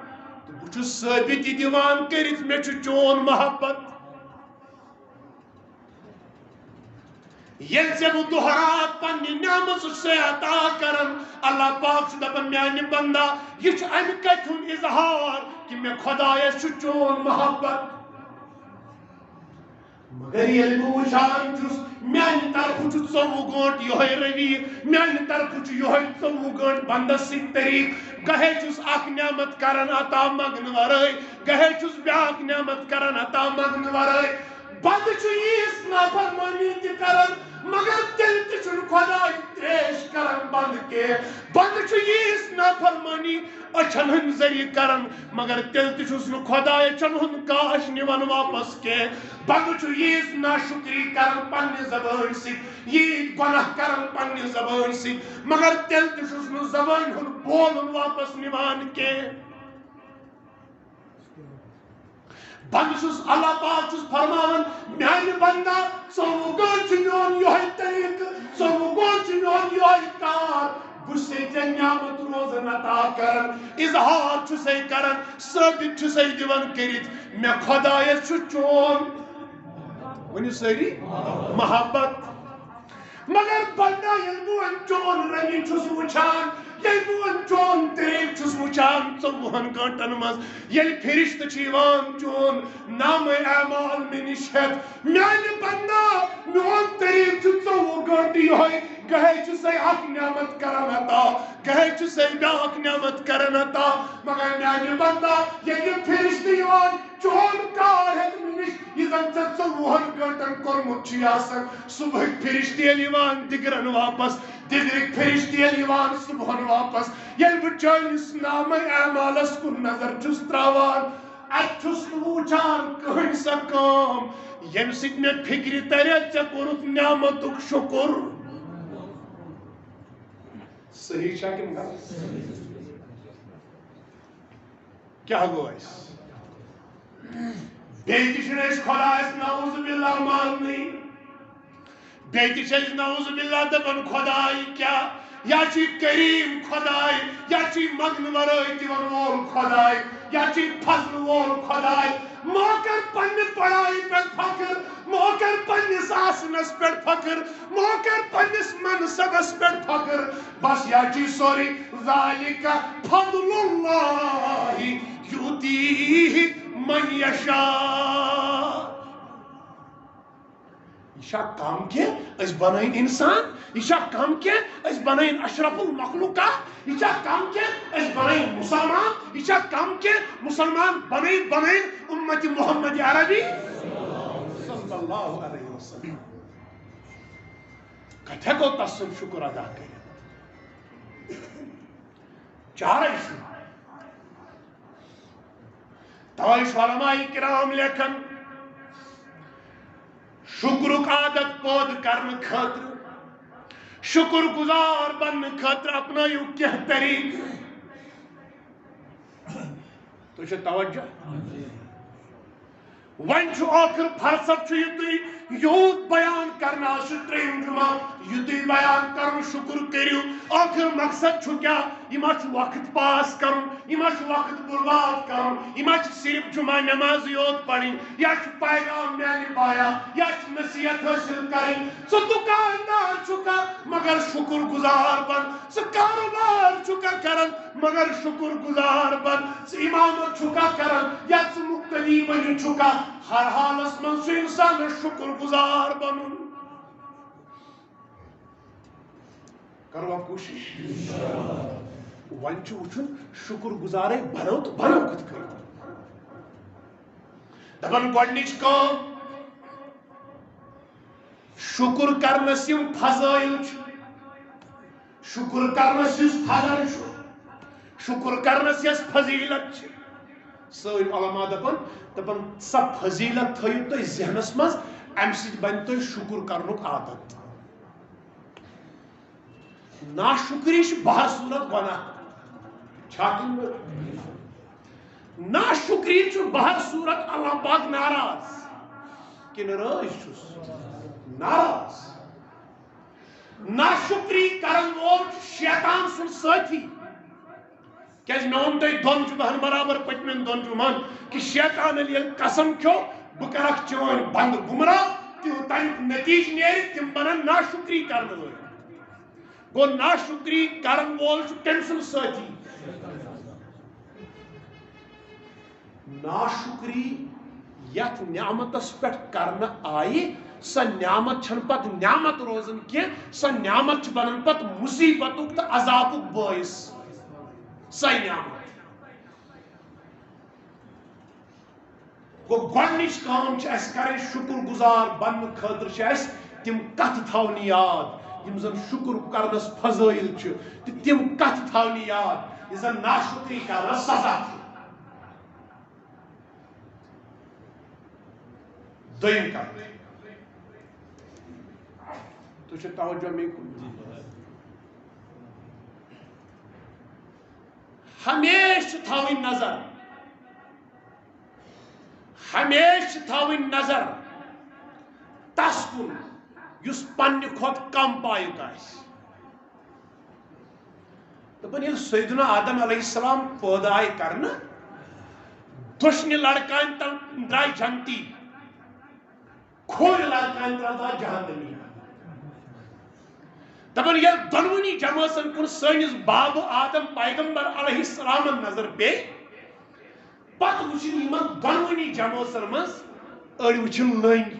تہٕ بہٕ چھُس ثٲبت یہِ دِوان کٔرِتھ مےٚ چھُ چون محبت ییٚلہِ ژےٚ بہٕ دۄہرات پننہِ نعمت چھُسے عطا کران اللہ پاک چھُ دپان میانہِ بندا یہِ چھُ امہِ کتھِ ہُنٛد اظہار کہِ مےٚ خۄدایس چھُ چون محبت مگر ییٚلہِ بہٕ وٕچھان چھُس میانہِ طرفہٕ چھُ 24 گٲنٛٹہٕ یِہوے روی میانہِ طرفہٕ چھُ یِہوے 24 گٲنٛٹہٕ بندس سۭتۍ طریٖق گہے چھُس اکھ نعمت کران عطا منٛگنہٕ ورٲے گہے چھُس بیاکھ نعمت کران عطا منٛگنہٕ ورٲے بندٕ چھُ ییٖژ نافرمٲنی تہِ کران مگر تیٚلہِ تہِ چھُنہٕ خۄداے تریش کران بنٛد کینٛہہ بندٕ چھُ ییٖژ نافرمٲنی أچھن ہٕنٛدۍ ذٔریعہٕ کران مگر تیٚلہِ تہِ چھُس نہٕ خۄداے أچھن ہُنٛد کاش نِوان واپس کینٛہہ بندٕ چھُ ییٖژ ناشُکری کران پننہِ زبٲنۍ سۭتۍ ییٖتۍ گۄناہ کران پننہِ زبٲنۍ سۭتۍ مگر تیٚلہِ تہِ چھُس نہٕ زبٲنۍ ہُنٛد بولُن واپس نِوان کینٛہہ بندٕ چھُس اللہ پاک چھُس فرماوان میانہِ بندا 24 گٲنٛٹہٕ چھُ میون یِہوے طریٖقہٕ 24 گٲنٛٹہٕ چھُ میون یِہوے کار بہٕ چھُسے ژےٚ نعمت روزن عطا کران اظہار چھُسے کران ثٲبت چھُسے دِوان کٔرِتھ مےٚ خۄدایس چھُ چون ؤنِو سٲری محبت مگر بندا ییٚلہِ بہٕ وۄنۍ چون رٔنگی چھُس وٕچھان ییٚلہِ بہٕ وۄنۍ چون طریٖقہٕ چھُس وٕچھان 24 گٲنٛٹن منٛز ییٚلہِ فرشتہٕ چھِ یِوان چون نامے اعمال مےٚ نِش ہٮ۪تھ میانہِ بندا میون طریٖقہٕ چھُ 24 گٲنٛٹہٕ یِہوے گہے چھُسے اکھ نعمت کران عطا گہے چھُسے بیاکھ نعمت کران عطا مگر میانہِ بندا ییٚلہِ فرشتہٕ یِوان چون کار ہٮ۪تھ مےٚ نِش یہِ زن ژےٚ 24 گٲنٛٹن کوٚرمُت چھُے آسان صبحٕکۍ فرشتہٕ ییٚلہِ یِوان دِگرن واپس دِگرٕکۍ فرشتہٕ ییٚلہِ یِوان صبحن واپس ییٚلہِ بہٕ چٲنِس نامے اعمالس کُن نظر چھُس تراوان اتہِ چھُس نہٕ بہٕ وٕچھان کٕہٕنۍ سۄ کٲم ییٚمہِ سۭتۍ مےٚ فِکرِ ترِ ژےٚ کوٚرُتھ نعمتُک شُکُر صحیح چھا کِنہٕ غلط کیٛاہ گوٚو اَسہِ بیٚیہِ تہِ چھِنہٕ أسۍ خۄدایس نعوذ باللہ ماننٕے بیٚیہِ تہِ چھِ أسۍ نعوذ باللہ دپان خۄداے کیٛاہ یا چھُ یہِ کریٖم خۄداے یا چھُ یہِ منٛگنہٕ ورٲے دِوان وول خۄداے یا چھُ یہِ فضلہٕ وول خۄداے مو کر پننہِ پڑھایہِ پٮ۪ٹھ فخر مو کر پننِس آسنس پٮ۪ٹھ فخر مو کر پننِس منصبس پٮ۪ٹھ فخر بس یا چھُ یہِ سورُے ذالِکَ فضل اللہ یؤتیہ من یشاء یہ چھا کم کینٛہہ أسۍ بنٲیِن اِنسان یہ چھا کم کینٛہہ أسۍ بنٲیِن اشرف المخلوقات یہ چھا کم کینٛہہ أسۍ بنٲیِن مسلمان یہ چھا کم کینٛہہ مسلمان بنٲیِن امت محمد عربی صلی اللہ علیہ وسلم کتہِ ہٮ۪کو تس سُنٛد شُکر ادا کٔرِتھ چارے چھُ توے چھُ علماء کرام لیکھان شکرُک عادت پٲدٕ کرنہٕ خٲطرٕ شکر گزار بننہٕ خٲطرٕ اپنٲیِو کینٛہہ طریٖقہٕ تُہۍ چھِو توجہ وۄنۍ چھُ ٲخر فلسفہٕ چھُ یہِ تُہۍ یوٗت بیان کرنہٕ آز چھُ 3 جمعہ یُتُے بیان کرُن شُکُر کٔرِو ٲخر مقصد چھُ کیٛاہ یہِ ما چھُ وقت پاس کرُن یہِ ما چھُ وقت برباد کرُن یہِ ما چھِ صرف جُمعہ نٮ۪مازٕے یوت پرٕنۍ یا چھُ پیغام میانہِ بایا یا چھِ نصیحت حٲصِل کرٕنۍ ژٕ دُکاندار چھُکھا مگر شُکر گُزار بن ژٕ کاروبار چھُکھا کران مگر شُکر گُزار بن ژٕ اِمامت چھُکھا کران یا ژٕ مُقتدی بٔنِتھ چھُکھا ہر حالس منٛز چھُ اِنسانس شُکر گُزار بنُن کروا کوشش ون چھُ وٕچھُن شُکر گُزارے بنو تہٕ بنو کِتھ کٔنۍ دپان گۄڈنِچ کٲم شُکر کرنس یِم فضٲیل چھِ شُکر کرنس یُس فضل چھُ شُکر کرنس یۄس فضیلت چھِ سٲنۍ علما دپان سۄ فضیلت تھٲیِو تُہۍ ذہنس منٛز امہِ سۭتۍ بنہِ تۄہہِ شُکر کرنُک عادت ناشُکری چھِ بہر صوٗرت گۄناہ چھا کِنہٕ ناشُکری چھُ بہر صوٗرت اللہ پاک ناراض کِنہٕ رٲضۍ چھُس ناراض ناشُکری کرن وول چھُ شیطان سُنٛد سٲتھی کیازِ مےٚ ووٚن تۄہہِ دۄن جُمعن برابر پٔتمٮ۪ن دۄن جُمعن کہِ شیطان ییٚلہِ قسم کھیوٚو بہٕ کرکھ چٲنۍ بنٛدٕ گُمراہ تمیُک نتیجہٕ نیرِ تِم بنن ناشُکری کرن وٲلۍ گوٚو ناشُکری کرن وول چھُ تٔمۍ سُنٛد سٲتھی ناشُکری یتھ نعمتس پٮ۪ٹھ کرنہٕ آیہِ سۄ نعمت چھنہٕ پتہٕ نعمت روزان کینٛہہ سۄ نعمت چھِ بنان پتہٕ مُصیبتُک تہٕ عذابُک بٲعث سۄ نعمت گوٚو گۄڈنِچ کٲم چھِ اَسہِ کرٕنۍ شُکر گُزار بننہٕ خٲطرٕ چھِ اَسہِ تِم کتھٕ تھاونہِ یاد یِم زن شُکر کرنس فضٲیل چھِ تہٕ تِم کتھٕ تھاونہِ یاد یہِ زن ناشُکری کرنس سزا چھُ دوٚیِم کتھ تُہۍ چھِو توجہ مےٚ کُن ہمیشہٕ چھِ تھاوٕنۍ نظر ہمیشہٕ چھِ تھاوٕنۍ نظر تس کُن یُس پننہِ کھۄتہٕ کم پایُک آسہِ دپان ییٚلہِ سیدنا آدم علیہ السلام پٲدٕ آیہِ کرنہٕ دٔچھنہِ لڑکانہِ تل درٛاے جنتی کھوورِ لڑکانہِ تل درٛاے جہنمی دپان ییٚلہِ دۄنوٕنی جمٲژن کُن سٲنِس بابہٕ آدم پیغمبر علیہ السلامن نظر پیٚیہِ پتہٕ وٕچھِن یِمن دۄنوٕنی جمٲژن منٛز أڑۍ وٕچھِن لٔنٛگۍ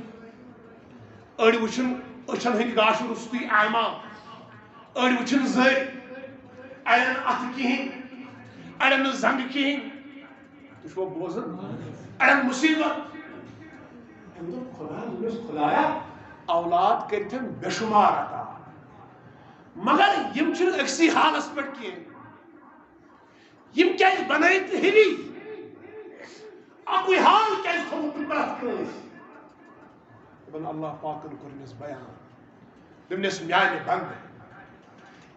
أڑۍ وٕچھِن أچھن ہٕنٛدۍ گاشہٕ روٚستُے ایما أڑۍ وٕچھِن زٔرۍ اڑٮ۪ن اتھٕ کِہینۍ اڑٮ۪ن نہٕ زنٛگہٕ کِہینۍ تُہۍ چھُوا بوزان اڑٮ۪ن مُصیبت أمۍ دوٚپ خدایا اولاد کٔرتھن بے شُمار عطا مگر یِم چھِنہٕ أکسٕے حالس پٮ۪ٹھ کینٛہہ یِم کیازِ بنٲیِتھ ہیٚوی اکُے حال کیازِ تھوٚوُکھ پرٛٮ۪تھ کٲنٛسہِ دپان اللہ پاکن کوٚرنس بیان دوٚپنس میانہِ بنٛدٕ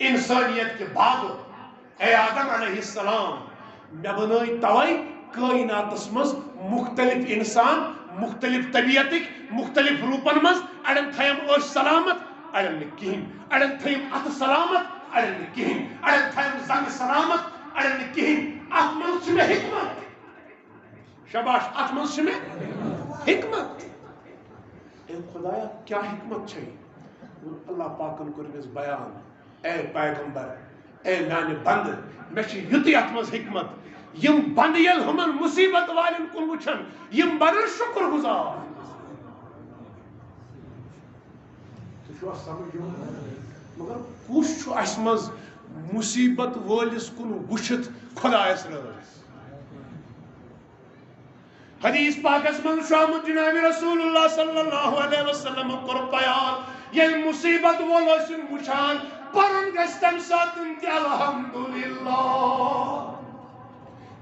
انسٲنیت کہِ بابہٕ اے آدم علیہ السلام مےٚ بنٲے توے کٲیناتس منٛز مختلف انسان مختلف طبیعتٕکۍ مختلف روٗپن منٛز اڑٮ۪ن تھایم أچھ سلامت اڑٮ۪ن نہٕ کِہینۍ اڑٮ۪ن تھایم اتھٕ سلامت اڑٮ۪ن نہٕ کِہینۍ اڑٮ۪ن تھایم زنٛگہٕ سلامت اڑٮ۪ن نہٕ کِہینۍ اتھ منٛز چھِ مےٚ حکمت شباش اتھ منٛز چھِ مےٚ حکمت اے خدایا کیٛاہ حکمت چھے اللہ پاکن کوٚرنس بیان اے پیغمبر اے میانہِ بنٛدٕ مےٚ چھِ یُتُے اتھ منٛز حکمت یِم بنٛدٕ ییٚلہِ ہُمن مُصیبت والٮ۪ن کُن وٕچھن یِم بنن شُکر گُزار تُہۍ چھِوا سمجھ مگر کُس چھُ اسہِ منٛز مُصیبت وٲلِس کُن وٕچھِتھ خۄدایس رٲضۍ حدیث پاکس منٛز چھُ آمُت جناب رسول اللہ صلی اللہ علیہ وسلم کوٚر بیان ییٚلہِ مُصیبت وول ٲسِن وٕچھان پرُن گژھِ تمہِ ساتہٕ تہِ الحمدُاللہ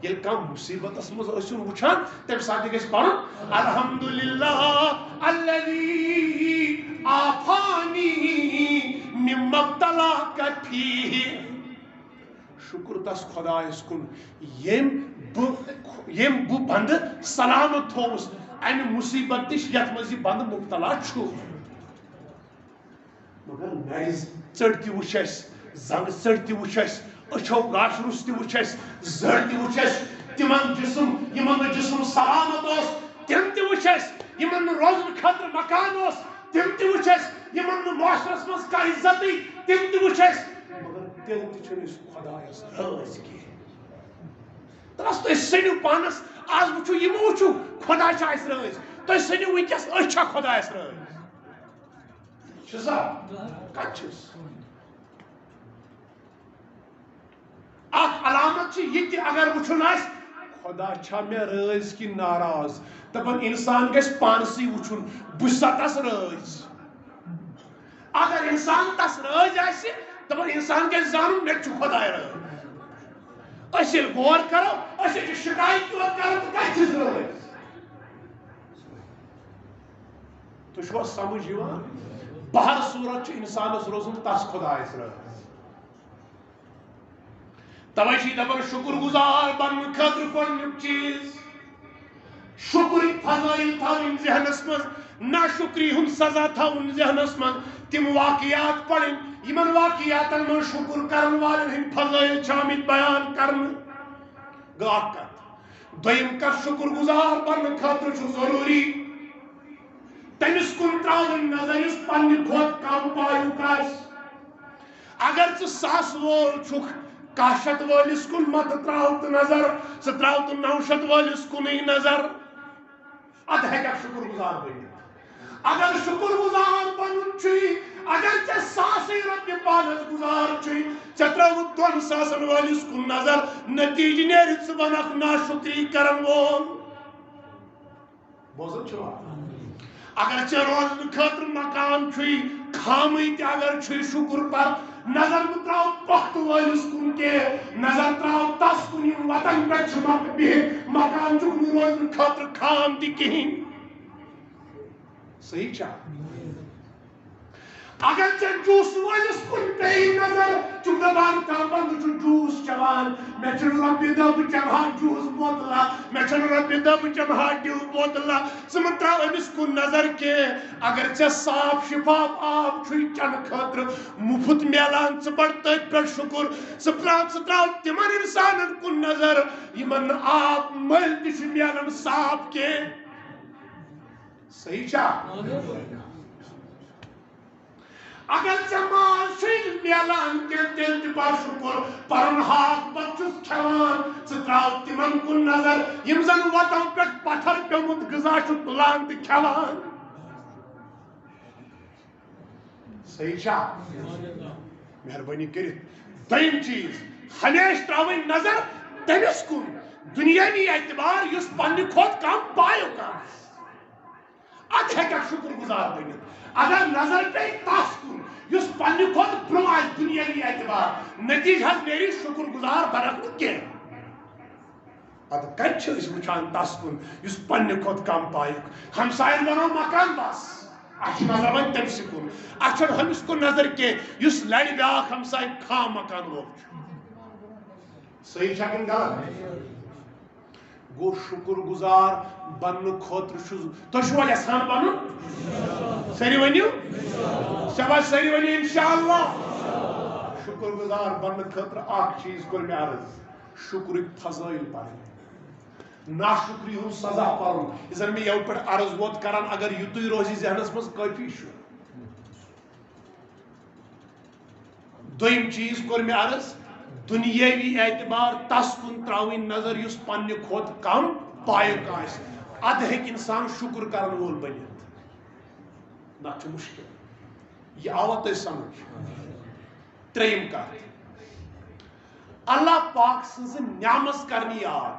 ییٚلہِ کانٛہہ مُصیبتس منٛز ٲسِن وٕچھان تمہِ ساتہٕ گژھِ پرُن الحمدُاللہ الذی عافانی مما ابتلاک فیہ شُکر تس خۄدایس کُن ییٚمۍ بہٕ بنٛدٕ سلامت تھووُس امہِ مُصیبت نِش یتھ منٛز یہِ بنٛدٕ مُبتلا چھُ مگر نرز ژٔٹ تہِ وٕچھ اَسہِ زنٛگہٕ ژٔٹ تہِ وٕچھ اَسہِ أچھو گاشرُس تہِ وٕچھ اَسہِ زٔر تہِ وٕچھ اَسہِ تِمن جسم یِمن نہٕ جسم سلامت اوس تِم تہِ وٕچھ اَسہِ یِمن نہٕ روزنہٕ خٲطرٕ مکان اوس تِم تہِ وٕچھ اَسہِ یِمن نہٕ معاشرس منٛز کانٛہہ عزتٕے تِم تہِ وٕچھ اَسہِ مگر تیٚلہِ تہِ چھُنہٕ أسۍ خۄدایس رٲضۍ کینٛہہ دَپس تُہۍ سٔنِو پانس آز وٕچھو یِمو وٕچھو خۄدا چھُ اَسہِ رٲضۍ تُہۍ سٔنِو وٕنکیٚس أسۍ چھا خۄدایس رٲضۍ چھُ سا کتہِ چھُس اکھ علامت چھِ یہِ تہِ اگر وٕچھُن آسہِ خۄدا چھا مےٚ رٲضۍ کِنہٕ ناراض دپان اِنسان گژھِ پانسٕے وٕچھُن بہٕ چھُسا تس رٲضۍ اگر اِنسان تس رٲضۍ آسہِ دپان اِنسان گژھِ زانُن مےٚ چھُ خۄداے رٲضۍ أسۍ ییٚلہِ غور کرو أسۍ ییٚلہِ شِکایت کرو تہٕ کتہِ چھِس رٲضۍ تُہۍ چھُوا سمجھ یِوان بہر صوٗرت چھُ اِنسانس روزُن تس خۄدایس رٲضۍ توے چھِ دپان شُکر گُزار بننہٕ خٲطرٕ گۄڈنیُک چیٖز شُکرٕکۍ فضٲیل تھاوٕنۍ ذہنس منٛز نا شُکری ہُنٛد سزا تھاوُن ذہنس منٛز تِم واقعات پرٕنۍ یِمن واقعاتن منٛز شُکر کرن والٮ۪ن ہٕنٛدۍ فضٲیل چھِ آمٕتۍ بیان کرنہٕ گٔے اکھ کتھ دوٚیِم کتھ شُکر گُزار بننہٕ خٲطرٕ چھُ ضروٗری تٔمِس کُن تراوٕنۍ نظر یُس پننہِ کھۄتہٕ کم پایُک آسہِ اگر ژٕ ساسہٕ وول چھُکھ 100 وٲلِس کُن متہٕ تراو تہٕ نظر ژٕ تراو تہٕ 900 وٲلِس کُنٕے نظر ادٕ ہیٚککھ شُکر گُزار بٔنِتھ اگر شُکر گُزار بنُن چھُے اگر ژےٚ 1000 رۄپیہِ پانس گُزار چھُے ژےٚ ترٛٲوُتھ 2,000 وٲلِس کُن نظر نتیٖجہٕ نیرِ ژٕ بنکھ ناشُکری کرن وول بوزان چھُوا اگر ژےٚ روزنہٕ خٲطرٕ مکان چھُے خامٕے تہِ اگر چھُے شُکر پر نظر مہٕ تراو پۄختہٕ وٲلِس کُن کینٛہہ نظر تراو تس کُن یِم وتن پٮ۪ٹھ چھُ بِہِتھ مکان چھُکھ نہٕ روزنہٕ خٲطرٕ خام تہِ کِہیٖنۍ صحیح چھا اگر ژےٚ جوٗسہٕ وٲلِس کُن پیٚیی نظر چھُکھ دپان کانٛہہ بنٛدٕ چھُ جوٗس چٮ۪وان مےٚ چھُنہٕ رۄپیہِ دہ بہٕ چٮ۪مہٕ ہا جوٗس بوتلہ مےٚ چھنہٕ رۄپیہِ دہ بہٕ چٮ۪مہٕ ہا ڈِو بوتلہ ژٕ مہٕ تراو أمِس کُن نظر کینٛہہ اگر ژےٚ صاف شِفاف آب چھُے چٮ۪نہٕ خٲطرٕ مُفت میلان ژٕ پڑ تٔتھۍ پٮ۪ٹھ شُکر ژٕ تراو تِمن اِنسانن کُن نظر یِمن نہٕ آب مٔلۍ تہِ چھُ میلان صاف کینٛہہ صحیح چھا اگر ژےٚ ماز چھُے نہٕ میلان کینٛہہ تیٚلہِ تہِ پر شُکر پنُن ہاکھ بتہٕ چھُس کھٮ۪وان ژٕ تراو تِمن کُن نظر یِم زن وتو پٮ۪ٹھ پتھر پیوٚمُت غذا چھُ تُلان تہٕ کھٮ۪وان صحیح چھا مہربٲنی کٔرِتھ دوٚیِم چیٖز ہمیشہٕ تراوٕنۍ نظر تٔمِس کُن دُنیٲوی اعتبار یُس پننہِ کھۄتہٕ کم پایُک آسہِ ادٕ ہیٚککھ شُکر گُزار بٔنِتھ اگر نظر پیٚیہِ تس کُن یُس پننہِ کھۄتہٕ برونٛہہ آسہِ دُنیٲوی اعتبار نتیٖجہٕ حظ نیرِ شُکر گُزار بنکھ نہٕ کینٛہہ ادٕ کتہِ چھِ أسۍ وٕچھان تس کُن یُس پننہِ کھۄتہٕ کم پایُک ہمساین بنوو مکان بس اَسہِ چھِ نظر وۄنۍ تٔمسٕے کُن اَسہِ چھنہٕ ہُمِس کُن نظر کینٛہہ یُس لرِ بیٛاکھ ہمساے خام مکان وول چھُ صحیح چھا کِنہٕ غلط گوٚو شُکر گُزار بننہٕ خٲطرٕ چھُس تُہۍ چھُوا یژھان بنُن سٲری ؤنِو شاباش سٲری ؤنِو انشاءاللہ شُکر گُزار بننہٕ خٲطرٕ اکھ چیٖز کوٚر مےٚ عرض شُکرٕکۍ فضٲیل پرٕنۍ ناشُکری ہُنٛد سزا پرُن یہِ زن مےٚ یوٕ پٮ۪ٹھ عرض ووت کران اگر یُتُے روزِ ذہنس منٛز کٲفی چھُ دوٚیِم چیٖز کوٚر مےٚ عرض دُنیٲوی اعتبار تس کُن تراوٕنۍ نظر یُس پننہِ کھۄتہٕ کم پایُک آسہِ ادٕ ہیٚکہِ انسان شُکر کرن وول بٔنِتھ نتہٕ چھُ مُشکِل یہِ آوا تۄہہِ سمجھ ترٛیٚیِم کتھ اللہ پاک سٕنٛزٕ نعمژ کرنہِ یاد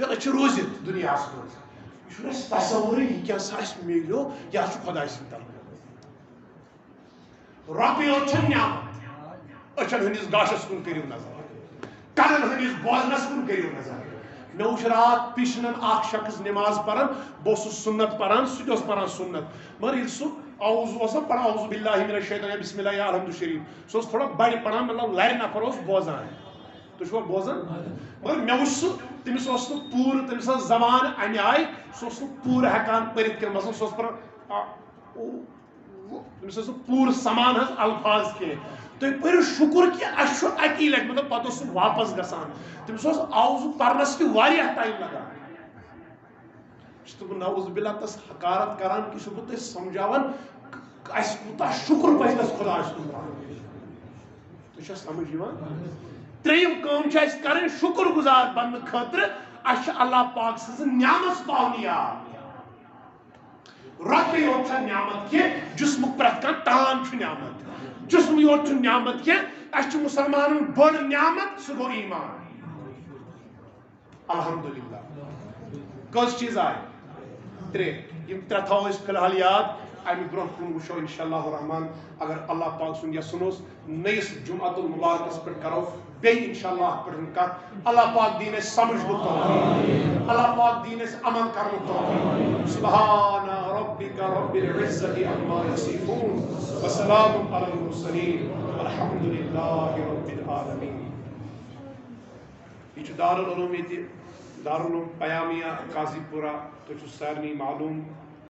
أسۍ چھِ روٗزِتھ دُنیاہس منٛز یہِ چھُنہٕ اَسہِ تصورٕے یہِ کیٛاہ سا اَسہِ میلیو یہِ حظ چھُ خۄداے سٕنٛدِ طرفہٕ رۄپیہِ یوت چھنہٕ نعمت أچھن ہٕنٛدِس گاشس کُن کٔرِو نظر کَنن ہٕنٛدِس بوزنس کُن کٔرِو نظر مےٚ وٕچھ راتھ پِشنن اکھ شخص نٮ۪ماز پران بہٕ اوسُس سُنت پران سُہ تہِ اوس پران سُنت مگر ییٚلہِ سُہ اعوذ اوس نا پران اعوذ باللہ من الشیطان بسم اللہ الحمد شریف سُہ اوس تھوڑا بڑِ پران مطلب لرِ نفر اوس بوزان تُہۍ چھُوا بوزان مگر مےٚ وٕچھ سُہ تٔمِس اوس نہٕ پوٗرٕ تٔمِس ٲس زبان امہِ آیہِ سُہ اوس نہٕ پوٗرٕ ہٮ۪کان پٔرِتھ کینٛہہ مثلاً سُہ اوس پران تمس پور سمان حظ الفاظ کی تھی پھر شکر کہ اچھا اکی لٹ مطلب پتہ سہ واپس گسان تمس آوز پرنس تہ واریاہ ٹائم لگان نعوذ باللہ تس حقارت کران کہ سہ تھی سمجھاوان اس کوتاہ شکر پہ تس خدا تھی سمجھ تریم کام اس کریں شکر گزار بننے خاطر اس اللہ پاک سن نعمت پاؤن یاد رۄپیہِ یوت چھنہٕ نعمت کینٛہہ جسمُک پرٛٮ۪تھ کانٛہہ ٹان چھُ نعمت جسم یوت چھُنہٕ نعمت کینٛہہ اَسہِ چھُ مُسلمانن بٔڑ نعمت سُہ گوٚو ایمان الحمدللہ کٔژ چیٖز آے ترٛےٚ یِم ترٛےٚ تھاوو أسۍ فِلحال یاد امہِ برونٛہہ کُن وٕچھو انشاءاللہ الرحمان اگر اللہ پاک سُنٛد یژھُن اوس نٔیِس جُمعۃ المبارکس پٮ۪ٹھ کرو بیٚیہِ انشاءاللہ پٮ۪ٹھ کتھ اللہ پاک دِیِن اَسہِ سمجھنُک توفیٖق اللہ پاک دِیِن اَسہِ عمل کرنُک توفیٖق سبحان ربک رب العزة عما یصفون وسلام علی المرسلین والحمد للہ رب العالمین یہ چھُ دارالعلوم ییٚتہِ دارالعلوم پیامیہ قاضی پورہ تۄہہِ چھُ سارنٕے معلوٗم